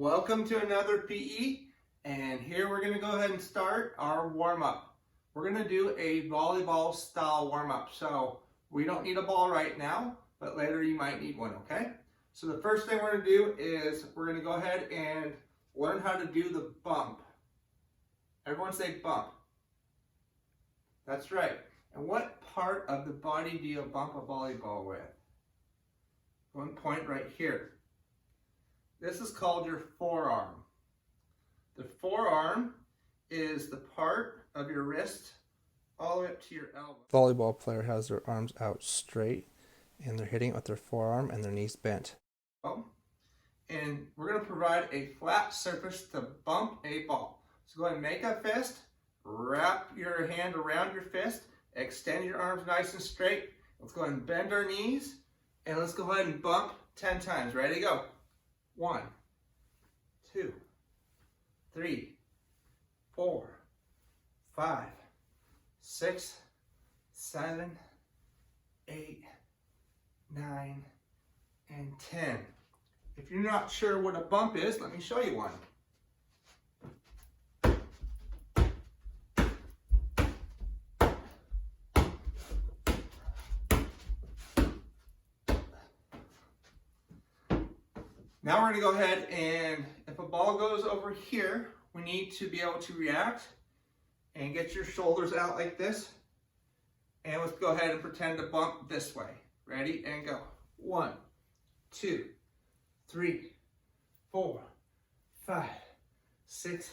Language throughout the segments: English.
Welcome to another PE, and here we're going to go ahead and start our warm-up. We're going to do a volleyball style warm-up, so we don't need a ball right now, but later you might need one, okay? So the first thing we're going to do is we're going to go ahead and learn how to do the bump. Everyone say bump. That's right. And what part of the body do you bump a volleyball with? One point right here. This is called your forearm. The forearm is the part of your wrist all the way up to your elbow. Volleyball player has their arms out straight and they're hitting with their forearm and their knees bent. And we're going to provide a flat surface to bump a ball. So go ahead and make a fist, wrap your hand around your fist, extend your arms nice and straight. Let's go ahead and bend our knees and let's go ahead and bump 10 times. Ready, go. 1, 2, 3, 4, 5, 6, 7, 8, 9, and 10. If you're not sure what a bump is, let me show you one. Now we're going to go ahead and if a ball goes over here, we need to be able to react and get your shoulders out like this. And let's go ahead and pretend to bump this way. Ready and go. 1, 2, 3, 4, 5, 6,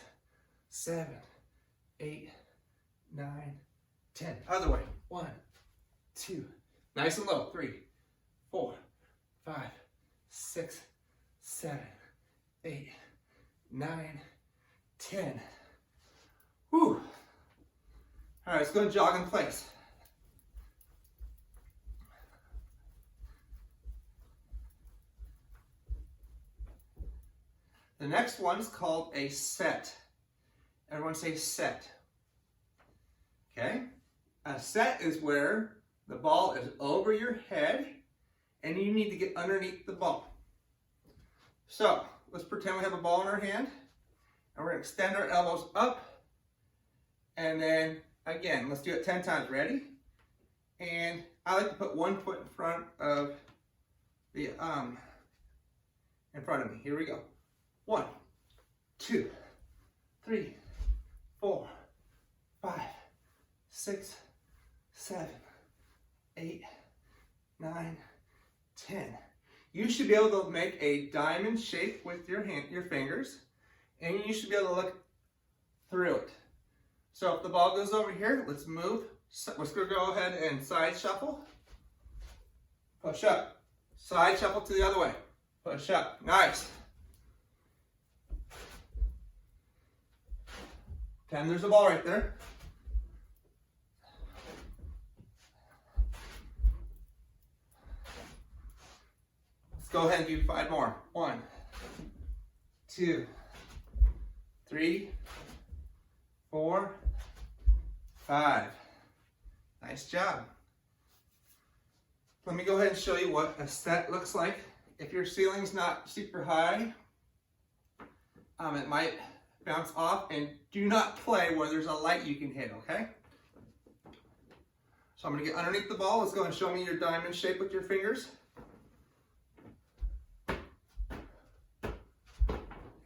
7, 8, 9, 10. Other way. 1, 2. Nice and low. 3, 4, 5, 6, 7, 8, 9, 10. Whew. All right, let's go and jog in place. The next one is called a set. Everyone say set. Okay? A set is where the ball is over your head and you need to get underneath the ball. So, let's pretend we have a ball in our hand, and we're going to extend our elbows up, and then, again, let's do it 10 times. Ready? And I like to put one foot in front of the, in front of me. Here we go. 1, 2, 3, 4, 5, 6, 7, 8, 9, 10. You should be able to make a diamond shape with your fingers, and you should be able to look through it. So if the ball goes over here, let's move. Let's go ahead and side shuffle. Push up. Side shuffle to the other way. Push up. Nice. Pretend there's a ball right there. Let's go ahead and do 5 more. 1, 2, 3, 4, 5. Nice job. Let me go ahead and show you what a set looks like. If your ceiling's not super high, it might bounce off, and do not play where there's a light you can hit, okay? So I'm going to get underneath the ball. Let's go and show me your diamond shape with your fingers.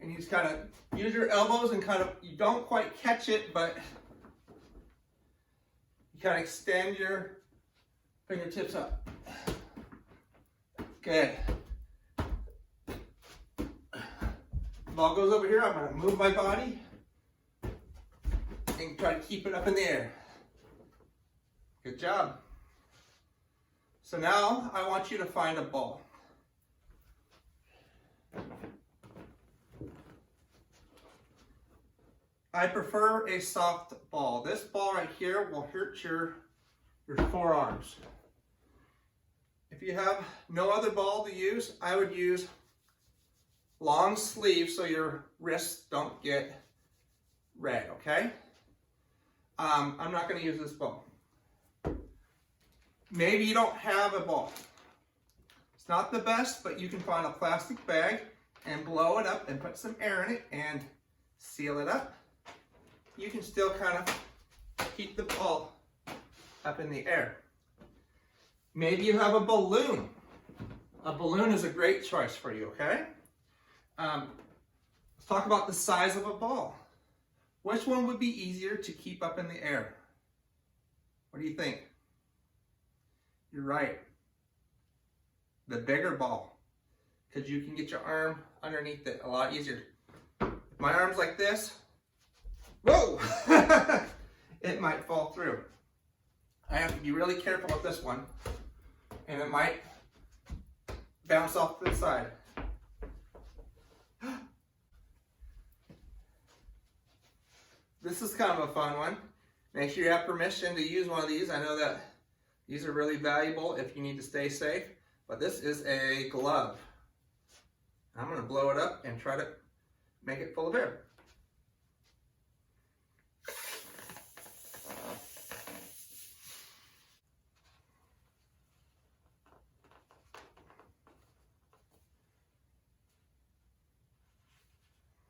And you just kind of use your elbows and kind of, you don't quite catch it, but you kind of extend your fingertips up. Good. The ball goes over here, I'm going to move my body and try to keep it up in the air. Good job. So now I want you to find a ball. I prefer a soft ball. This ball right here will hurt your forearms. If you have no other ball to use, I would use long sleeve so your wrists don't get red, okay? I'm not going to use this ball. Maybe you don't have a ball. It's not the best, but you can find a plastic bag and blow it up and put some air in it and seal it up, you can still kind of keep the ball up in the air. Maybe you have a balloon. A balloon is a great choice for you, okay? Let's talk about the size of a ball. Which one would be easier to keep up in the air? What do you think? You're right. The bigger ball, because you can get your arm underneath it a lot easier. My arm's like this. Whoa! It might fall through. I have to be really careful with this one, and it might bounce off to the side. This is kind of a fun one. Make sure you have permission to use one of these. I know that these are really valuable if you need to stay safe, but this is a glove. I'm going to blow it up and try to make it full of air.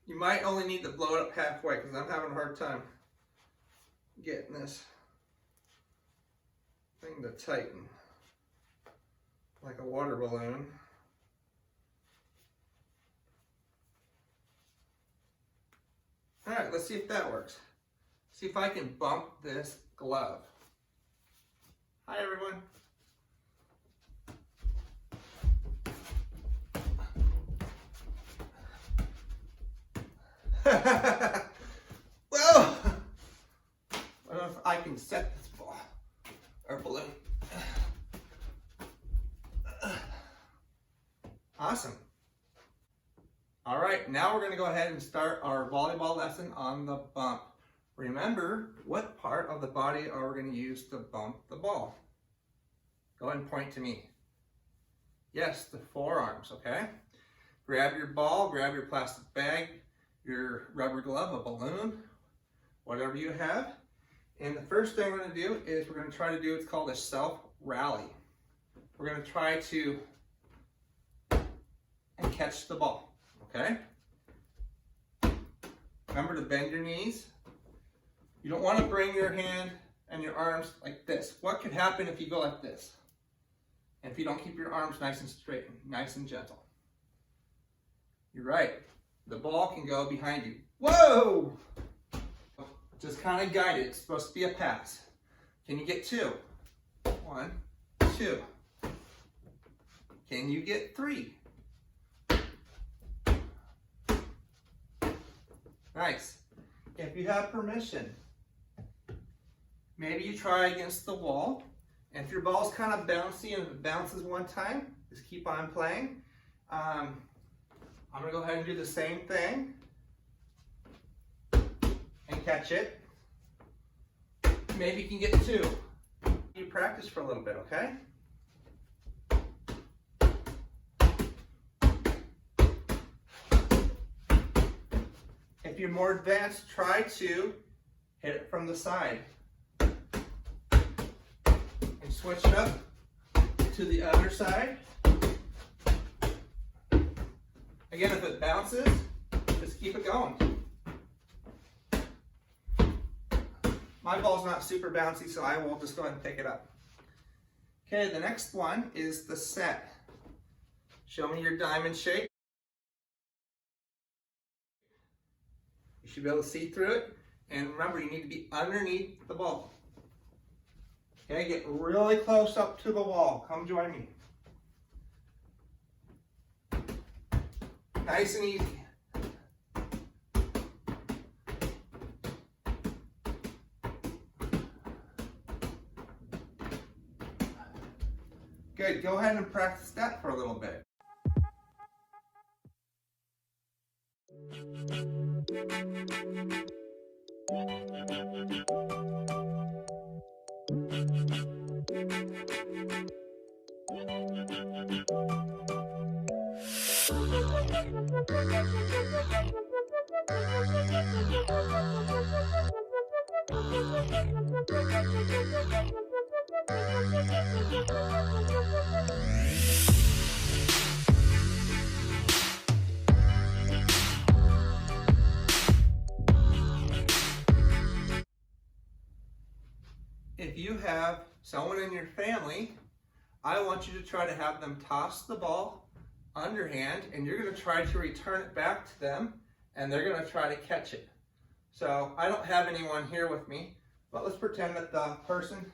You might only need to blow it up halfway because I'm having a hard time getting this thing to tighten like a water balloon. All right, let's see if that works. See if I can bump this glove. Hi, everyone. Whoa! I don't know if I can set this ball or balloon. Awesome. All right, now we're going to go ahead and start our volleyball lesson on the bump. Remember, what part of the body are we going to use to bump the ball? Go ahead and point to me. Yes, the forearms, okay? Grab your ball, grab your plastic bag, your rubber glove, a balloon, whatever you have. And the first thing we're going to do is we're going to try to do what's called a self-rally. We're going to try to catch the ball, okay? Remember to bend your knees. You don't want to bring your hand and your arms like this. What could happen if you go like this? And if you don't keep your arms nice and straight, nice and gentle. You're right. The ball can go behind you. Whoa! Just kind of guide it. It's supposed to be a pass. Can you get 2? 1, 2. Can you get 3? Nice. If you have permission, maybe you try against the wall. And if your ball's kind of bouncy and if it bounces one time, just keep on playing. I'm going to go ahead and do the same thing and catch it. Maybe you can get 2. You practice for a little bit, okay? If you're more advanced, try to hit it from the side and switch it up to the other side. Again, if it bounces, just keep it going. My ball's not super bouncy, so I will just go ahead and pick it up. Okay, the next one is the set. Show me your diamond shape. You should be able to see through it. And remember, you need to be underneath the ball. Okay, get really close up to the wall. Come join me. Nice and easy. Good, go ahead and practice that for a little bit. have someone in your family, I want you to try to have them toss the ball underhand, and you're going to try to return it back to them, and they're going to try to catch it. So I don't have anyone here with me, but let's pretend that the person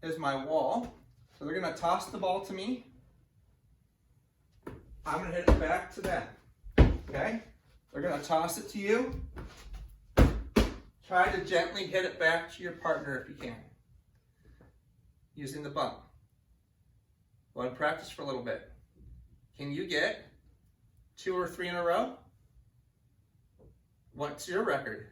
is my wall. So they're going to toss the ball to me. I'm going to hit it back to them. Okay? They're going to toss it to you. Try to gently hit it back to your partner if you can, using the bump. Go and practice for a little bit. Can you get 2 or 3 in a row? What's your record?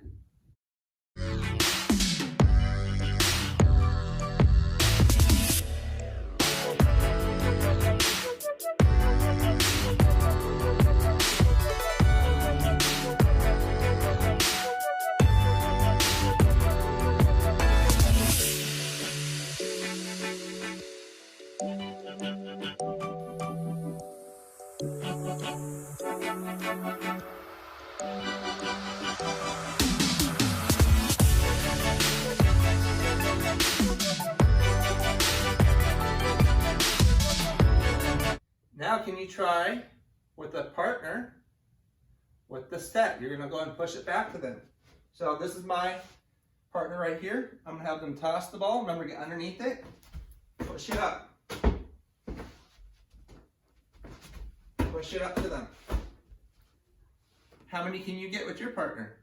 Now can you try with a partner with the set? You're going to go and push it back to them. So this is my partner right here. I'm going to have them toss the ball. Remember, get underneath it. Push it up. Push it up to them. How many can you get with your partner?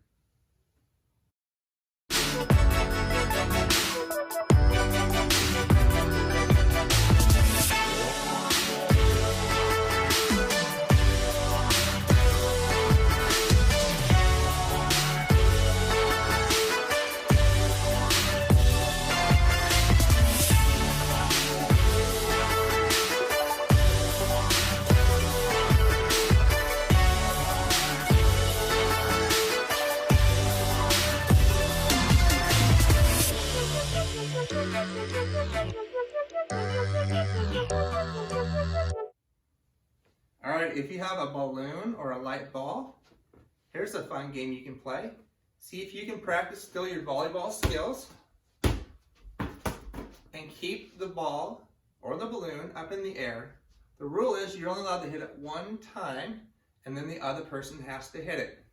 All right, if you have a balloon or a light ball, here's a fun game you can play. See if you can practice still your volleyball skills and keep the ball or the balloon up in the air. The rule is you're only allowed to hit it 1 time, and then the other person has to hit it.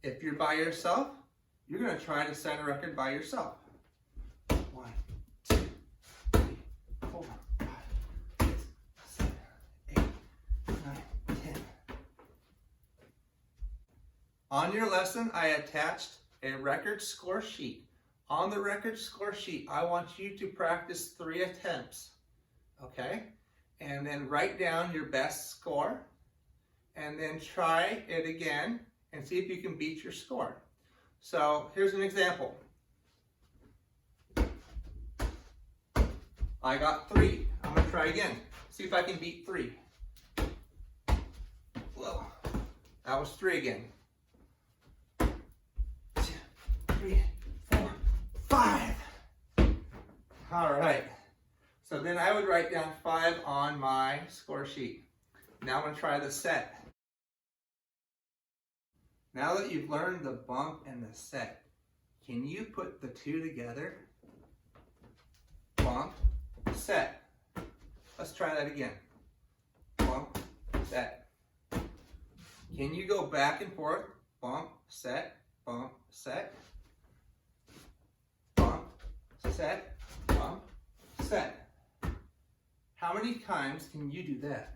If you're by yourself, you're going to try to set a record by yourself. 1, 2, 3, 4, 5, 6, 7, 8, 9, 10. On your lesson, I attached a record score sheet. On the record score sheet, I want you to practice 3 attempts, okay? And then write down your best score, and then try it again and see if you can beat your score. So here's an example. I got 3. I'm going to try again. See if I can beat 3. Whoa. That was 3 again. 2, 3, 4, 5. All right. So then I would write down 5 on my score sheet. Now I'm going to try the set. Now that you've learned the bump and the set, can you put the 2 together? Bump, set. Let's try that again. Bump, set. Can you go back and forth? Bump, set, bump, set. Bump, set, bump, set. How many times can you do that?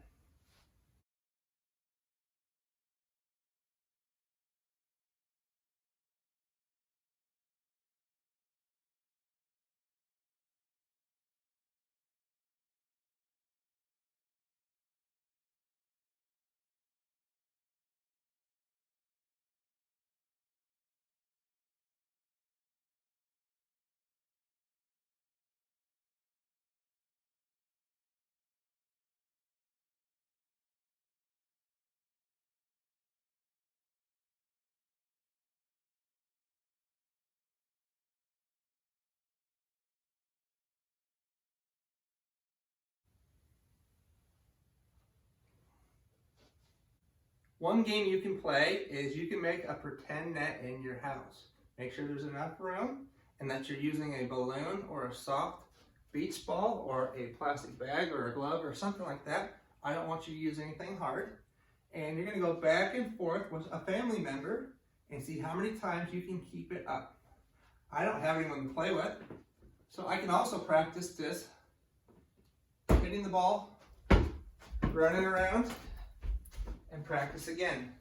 One game you can play is you can make a pretend net in your house. Make sure there's enough room, and that you're using a balloon or a soft beach ball or a plastic bag or a glove or something like that. I don't want you to use anything hard. And you're going to go back and forth with a family member and see how many times you can keep it up. I don't have anyone to play with, so I can also practice this, hitting the ball, running around, and practice again.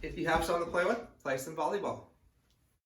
If you have someone to play with, play some volleyball.